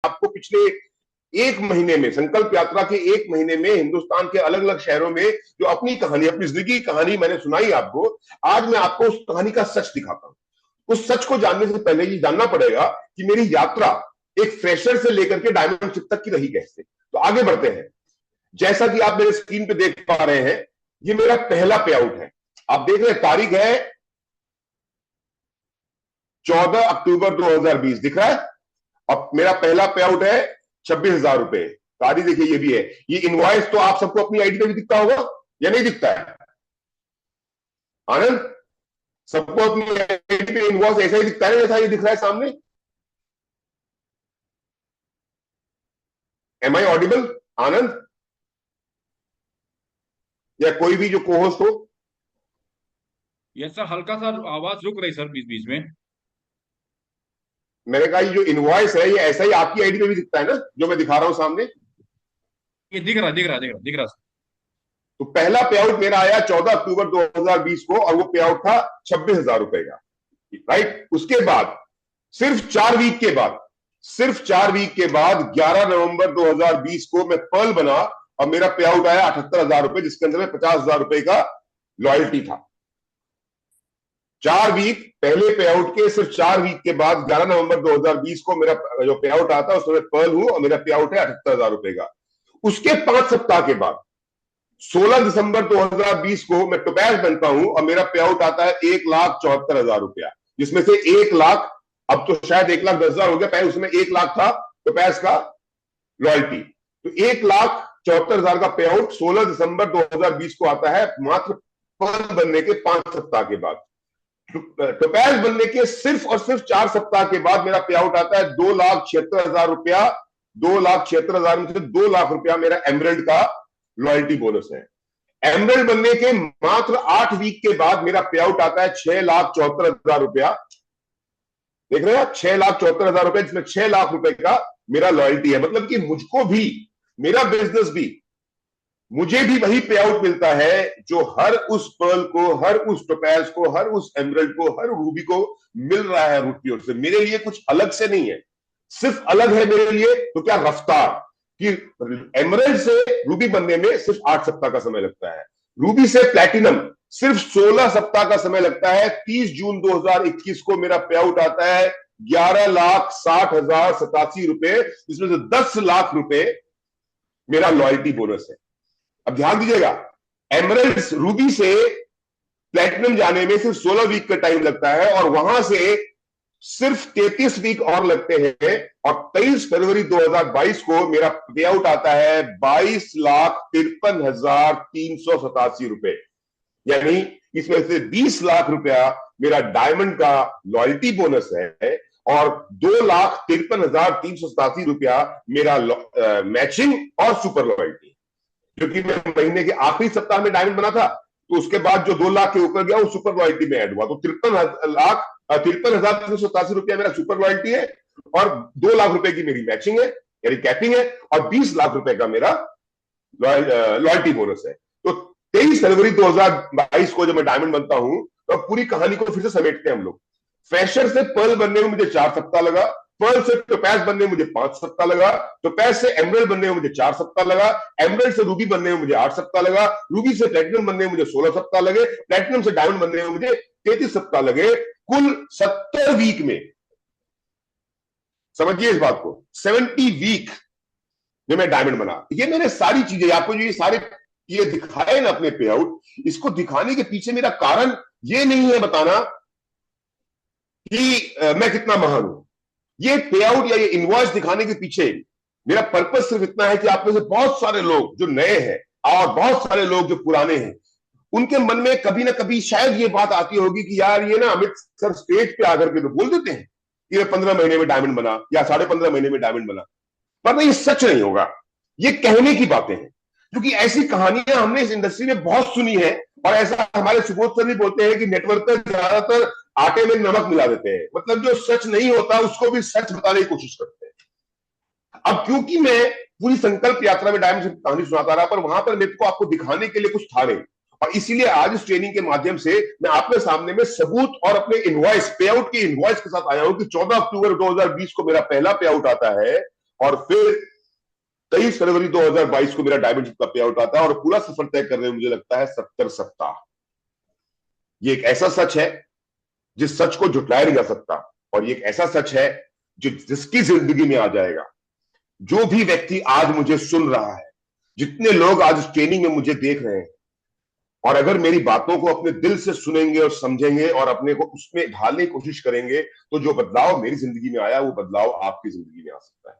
आपको पिछले एक महीने में, संकल्प यात्रा के एक महीने में हिंदुस्तान के अलग अलग शहरों में जो अपनी कहानी, अपनी जिंदगी की कहानी मैंने सुनाई आपको, आज मैं आपको उस कहानी का सच दिखाता हूं। उस सच को जानने से पहले ये जानना पड़ेगा कि मेरी यात्रा एक फ्रेशर से लेकर के डायमंडशिप तक की रही कैसे। तो आगे बढ़ते हैं। जैसा कि आप मेरे स्क्रीन पे देख पा रहे हैं, ये मेरा पहला पे आउट है। आप देख रहे हैं तारीख है 14 अक्टूबर 2020, दिख रहा है। अब मेरा पहला पे आउट है 26,000 रुपए। तारीख देखिए, ये भी है। ये इनवॉइस तो आप सबको अपनी आईडी पे भी दिखता होगा या नहीं दिखता है आनंद? सबको अपनी आईडी पे इनवॉइस ऐसा ही दिखता है जैसा ये दिख रहा है सामने? एम आई ऑडिबल आनंद, या कोई भी जो कोहोस्ट हो? यस सर, हल्का सा आवाज रुक रही सर बीच बीच में। मैंने कहा ये जो इनवॉइस है ये ऐसा ही आपकी आईडी पे भी दिखता है ना, जो मैं दिखा रहा हूं सामने? ये दिख रहा दिख रहा दिख रहा दिख रहा सर। तो पहला पे आउट मेरा आया 14 अक्टूबर 2020 को, और वो पे आउट था 26,000 रुपए का, राइट। उसके बाद सिर्फ 4 वीक के बाद, सिर्फ 4 वीक के बाद 11 नवंबर 2020 को मैं पर्ल बना और मेरा पे आउट आया 78,000 रुपए, जिसके अंदर में 50,000 रुपए का लॉयल्टी था। 4 वीक पहले पे आउट के, सिर्फ 4 वीक के बाद 11 नवंबर 2020 को मेरा जो पे आउट आता है उसमें पर्ल हूं और मेरा पे आउट है 78,000 रुपए का। उसके 5 सप्ताह के बाद 16 दिसंबर 2020 को मैं टोपैज बनता हूं और मेरा पे आउट आता है 1,74,000 रुपया, जिसमें से 1 लाख, अब तो शायद 1,10,000 हो गया, पहले उसमें 1 लाख था टोपैज का लॉयल्टी। तो 1,74,000 का पे आउट 16 दिसंबर 2020 को आता है, मात्र पर्ल बनने के 5 सप्ताह के बाद। टोपैज बनने के सिर्फ और सिर्फ 4 सप्ताह के बाद मेरा पे आउट आता है 2,76,000 रुपया। 2,76,000 में से 2 लाख रुपया मेरा एमरल्ड का लॉयल्टी बोनस है। एमरल्ड बनने के मात्र 8 वीक के बाद मेरा पे आउट आता है 6,74,000 रुपया। देख रहे हैं, 6,74,000 रुपए, जिसमें 6 लाख रुपए का मेरा लॉयल्टी है। मतलब कि मुझको भी, मेरा बिजनेस भी, मुझे भी वही पे आउट मिलता है जो हर उस पर्ल को, हर उस टोपैज को, हर उस एमरल्ड को, हर रूबी को मिल रहा है रूट की ओर से। मेरे लिए कुछ अलग से नहीं है, सिर्फ अलग है मेरे लिए तो क्या रफ्तार, कि एमरल्ड से रूबी बनने में सिर्फ 8 सप्ताह का समय लगता है, रूबी से प्लैटिनम सिर्फ 16 सप्ताह का समय लगता है। 30 जून 2021 को मेरा पे आउट आता है 11,60,87 रुपए, जिसमें से 10 लाख रुपए मेरा लॉयल्टी बोनस है। अब ध्यान दीजिएगा, एमरल्ड रूबी से प्लैटिनम जाने में सिर्फ 16 वीक का टाइम लगता है, और वहां से सिर्फ 33 वीक और लगते हैं, और 23 फरवरी 2022 को मेरा पे आउट आता है 22,53,387 रुपए। यानी इसमें से 20 लाख रुपया मेरा डायमंड का लॉयल्टी बोनस है, और 2,53,387 रुपया मेरा मैचिंग और सुपर लॉयल्टी। क्योंकि मैं महीने के आखिरी सप्ताह में डायमंड बना था, तो उसके बाद जो 2 लाख के ऊपर गया वो सुपर लॉयल्टी में ऐड हुआ, तो 53,387 रुपया मेरा सुपर लॉयल्टी है, और 2 लाख रुपए की मेरी मैचिंग है यानी कैपिंग है, और 20 लाख रुपए का मेरा लॉयल्टी बोनस है। तो 23 फरवरी 2022 को जब मैं डायमंड बनता हूं, तो पूरी कहानी को फिर से समेटते हैं हम लोग। फ्रेशर से पर्ल बनने में मुझे 4 सप्ताह लगा, पर्ल से टोपैज बनने में मुझे 5 सप्ताह लगा, टोपैज से एमरल्ड बनने में मुझे 4 सप्ताह लगा, एमरल्ड से रूबी बनने में मुझे 8 सप्ताह लगा, रूबी से प्लैटिनम बनने में मुझे 16 सप्ताह लगे, प्लैटिनम से डायमंड बनने में मुझे 33 सप्ताह लगे। कुल 70 वीक में, समझिए इस बात को, 70 वीक में मैं डायमंड बना। ये मैंने सारी चीजें आपको, जो ये सारे ये दिखाए ना अपने पे आउट, इसको दिखाने के पीछे मेरा कारण ये नहीं है बताना कि मैं कितना महान हूं। ये पे आउट या ये इनवॉइस दिखाने के पीछे मेरा पर्पस सिर्फ इतना है कि आप में से बहुत सारे लोग जो नए हैं और बहुत सारे लोग जो पुराने हैं, उनके मन में कभी ना कभी शायद ये बात आती होगी कि यार ये ना अमित सर स्टेज पे आकर के तो बोल देते हैं कि मैं 15 महीने में डायमंड बना या 15.5 महीने में डायमंड बना, पर ये सच नहीं होगा। ये कहने की बातें हैं, क्योंकि ऐसी कहानियां हमने इस इंडस्ट्री में बहुत सुनी है, और ऐसा हमारे सुबोध सर भी बोलते हैं कि नेटवर्क पर ज्यादातर आटे में नमक मिला देते हैं, मतलब जो सच नहीं होता उसको भी सच बताने की कोशिश करते हैं। अब क्योंकि मैं पूरी संकल्प यात्रा में डायमंड से कहानी सुनाता रहा, पर वहां पर मेरे को आपको दिखाने के लिए कुछ था नहीं, और इसीलिए आज इस ट्रेनिंग के माध्यम से मैं आपके सामने में सबूत और अपने इनवॉइस, पे आउट के इनवॉइस के साथ आया हूं कि 14 अक्टूबर 2020 को मेरा पहला पे आउट आता है, और फिर 23 फरवरी 2022 को मेरा डायमंड का पे आउट आता है, और पूरा सफर तय कर रहे मुझे लगता है 70 सप्ताह। ये एक ऐसा सच है जिस सच को झुटलाया नहीं जा सकता, और ये एक ऐसा सच है जो जिसकी जिंदगी में आ जाएगा। जो भी व्यक्ति आज मुझे सुन रहा है, जितने लोग आज इस ट्रेनिंग में मुझे देख रहे हैं, और अगर मेरी बातों को अपने दिल से सुनेंगे और समझेंगे और अपने को उसमें ढालने की कोशिश करेंगे, तो जो बदलाव मेरी जिंदगी में आया वो बदलाव आपकी जिंदगी में आ सकता है।